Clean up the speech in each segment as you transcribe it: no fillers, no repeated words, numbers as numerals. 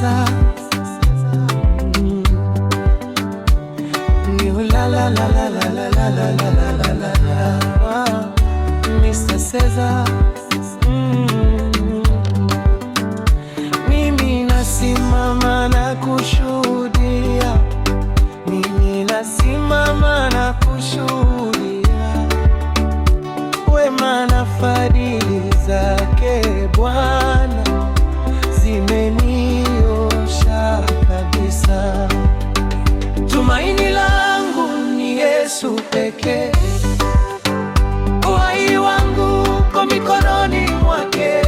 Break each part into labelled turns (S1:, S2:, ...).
S1: Caesar. La la la la la la la la la la la la. Mr. Caesar. Mimi nasimama na kushuhudia, mimi nasimama na kushuhudia wema na fadhili zake Bwana zimeniosha kabisa. Tumaini langu ni Yesu pekee, uhai wangu uko mikononi mwake.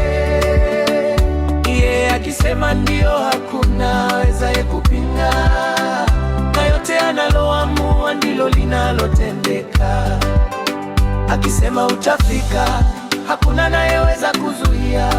S1: Yeye akisema ndio, hakuna awezaye kupinga, na yote analoamua ndilo linalotendeka. Akisema utafika, hakuna anayeweza kuzuia.